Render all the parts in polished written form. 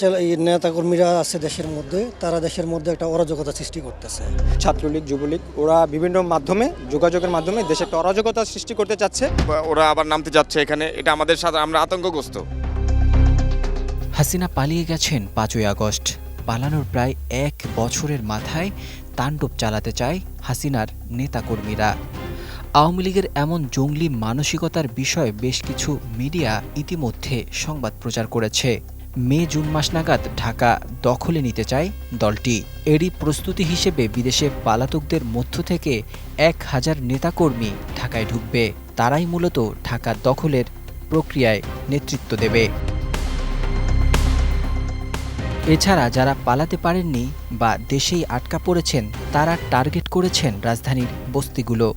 এই নেতাকর্মীরা আছে দেশের মধ্যে, তারা দেশের মধ্যে একটা অরাজকতা সৃষ্টি করতেছে। ছাত্রলীগ, যুবলীগ ওরা বিভিন্ন মাধ্যমে যোগাযোগের মাধ্যমে দেশে একটা অরাজকতা সৃষ্টি করতে চাচ্ছে। ওরা আবার নামতে যাচ্ছে এখানে, এটা আমাদের সাথে, আমরা আতঙ্কগ্রস্ত। হাসিনা পালিয়ে গেছেন ৫ই আগস্ট। পালানোর প্রায় ১ বছরের মাথায় তাণ্ডব চালাতে চায় হাসিনার নেতাকর্মীরা। আওয়ামী লীগের এমন জঙ্গলি মানসিকতার বিষয়ে বেশ কিছু মিডিয়া ইতিমধ্যে সংবাদ প্রচার করেছে। মে-জুন মাস নাগাদ ঢাকা দখলে নিতে চায় দলটি। এরই প্রস্তুতি হিসেবে বিদেশে পালাতকদের মধ্য থেকে ১,০০০ নেতাকর্মী ঢাকায় ঢুকবে। তারাই মূলত ঢাকা দখলের প্রক্রিয়ায় নেতৃত্ব দেবে। এছাড়া যারা পালাতে পারেননি বা দেশেই আটকা পড়েছেন, তারা টার্গেট করেছেন রাজধানীর বস্তিগুলো।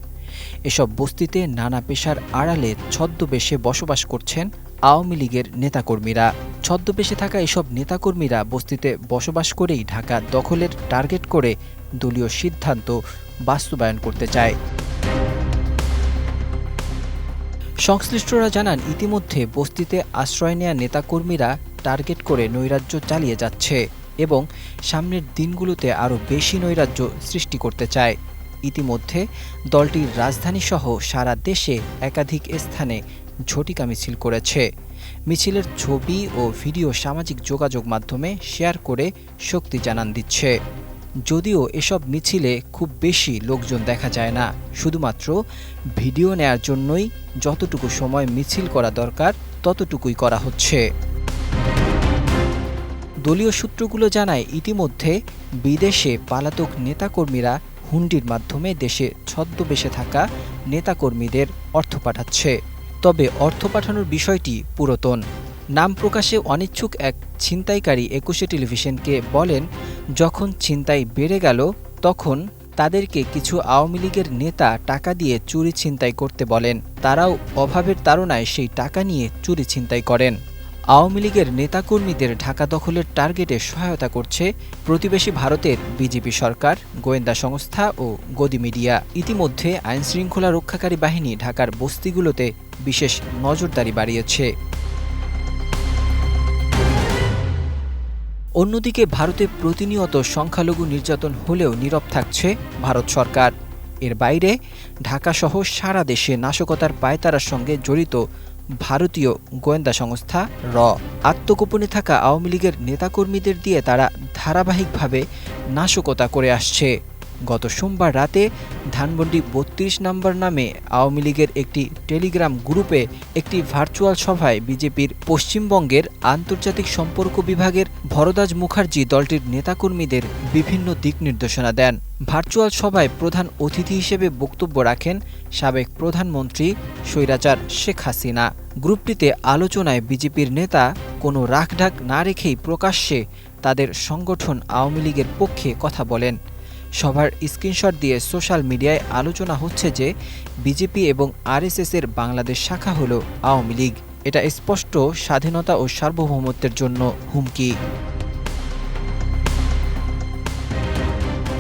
এসব বস্তিতে নানা পেশার আড়ালে ছদ্মবেশে বসবাস করছেন আওয়ামী লীগের নেতাকর্মীরা। ছদ্মবেশে থাকা এসব নেতাকর্মীরা বস্তিতে বসবাস করেই ঢাকা দখলের টার্গেট করে দলীয় সিদ্ধান্ত বাস্তবায়ন করতে চায়। সংশ্লিষ্টরা জানান, ইতিমধ্যে বস্তিতে আশ্রয় নেয়া নেতাকর্মীরা টার্গেট করে নৈরাজ্য চালিয়ে যাচ্ছে এবং সামনের দিনগুলোতে আরও বেশি নৈরাজ্য সৃষ্টি করতে চায়। ইতিমধ্যে দলটির রাজধানীসহ সারা দেশে একাধিক স্থানে ঝটিকা মিছিল করেছে। মিছিলের ছবি ও ভিডিও সামাজিক যোগাযোগ মাধ্যমে শেয়ার করে শক্তি জানান দিচ্ছে। যদিও এসব মিছিলে খুব বেশি লোকজন দেখা যায় না, শুধুমাত্র ভিডিও নেয়ার জন্যই যতটুকু সময় মিছিল করা দরকার ততটুকুই করা হচ্ছে। দলীয় সূত্রগুলো জানায়, ইতিমধ্যে বিদেশে পালাতক নেতাকর্মীরা হুন্ডির মাধ্যমে দেশে ছদ্মবেশে থাকা নেতাকর্মীদের অর্থ পাঠাচ্ছে। তবে অর্থ পাঠানোর বিষয়টি পুরাতন। নাম প্রকাশে অনিচ্ছুক এক ছিনতাইকারী ২১ টেলিভিশনকে বলেন, যখন ছিনতাই বেড়ে গেল তখন তাদেরকে কিছু আওয়ামী লীগের নেতা টাকা দিয়ে চুরি ছিনতাই করতে বলেন। তারাও অভাবের তাড়নায় সেই টাকা নিয়ে চুরি ছিনতাই করেন। আওয়ামী লীগের নেতাকর্মীদের ঢাকা দখলের টার্গেটে সহায়তা করছে প্রতিবেশী ভারতের বিজেপি সরকার, গোয়েন্দা সংস্থা ও গদি মিডিয়া। ইতিমধ্যে আইনশৃঙ্খলা রক্ষাকারী বাহিনী ঢাকার বস্তিগুলোতে বিশেষ নজরদারি বাড়িয়েছে। অন্যদিকে ভারতে প্রতিনিয়ত সংখ্যালঘু নির্যাতন হলেও নীরব থাকছে ভারত সরকার। এর বাইরে ঢাকাসহ সারা দেশে নাশকতার পায়তারার সঙ্গে জড়িত ভারতীয় গোয়েন্দা সংস্থা র। আত্মগোপনে থাকা আওয়ামী লীগের নেতাকর্মীদের দিয়ে তারা ধারাবাহিকভাবে নাশকতা করে আসছে। গত সোমবার রাতে ধানমন্ডি ৩২ নম্বর নামে আওয়ামী লীগের একটি টেলিগ্রাম গ্রুপে একটি ভার্চুয়াল সভায় বিজেপির পশ্চিমবঙ্গের আন্তর্জাতিক সম্পর্ক বিভাগের ভরদাজ মুখার্জি দলটির নেতাকর্মীদের বিভিন্ন দিক নির্দেশনা দেন। ভার্চুয়াল সভায় প্রধান অতিথি হিসেবে বক্তব্য রাখেন সাবেক প্রধানমন্ত্রী স্বৈরাচার শেখ হাসিনা। গ্রুপটিতে আলোচনায় বিজেপির নেতা কোনো রাখঢাক না রেখেই প্রকাশ্যে তাদের সংগঠন আওয়ামী লীগের পক্ষে কথা বলেন। সভার স্ক্রিনশট দিয়ে সোশ্যাল মিডিয়ায় আলোচনা হচ্ছে যে বিজেপি এবং আরএসএসের বাংলাদেশ শাখা হল আওয়ামী লীগ। এটা স্পষ্ট স্বাধীনতা ও সার্বভৌমত্বের জন্য হুমকি।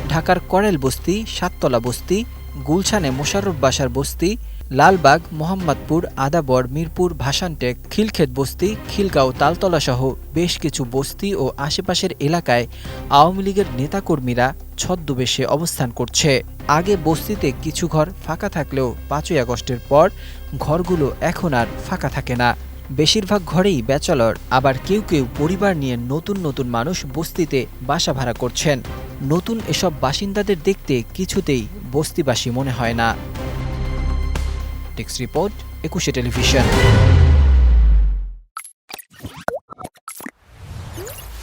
ঢাকার করেল বস্তি, সাততলা বস্তি, গুলশানে মোশাররফ বাসার বস্তি, লালবাগ, মোহাম্মদপুর, আদাবর, মিরপুর, ভাসানটেক, খিলক্ষেত বস্তি, খিলগাঁও, তালতলাসহ বেশ কিছু বস্তি ও আশেপাশের এলাকায় আওয়ামী লীগের নেতাকর্মীরা ছদ্মবেশে অবস্থান করছে। আগে বস্তিতে কিছু ঘর ফাঁকা থাকলেও ৫ই আগস্টের পর ঘরগুলো এখন আর ফাঁকা থাকে না। বেশিরভাগ ঘরেই ব্যাচেলর, আবার কেউ কেউ পরিবার নিয়ে নতুন নতুন মানুষ বস্তিতে বাসা ভাড়া করছেন। নতুন এসব বাসিন্দাদের দেখতে কিছুতেই বস্তিবাসী মনে হয় না। Text report, ২১ television.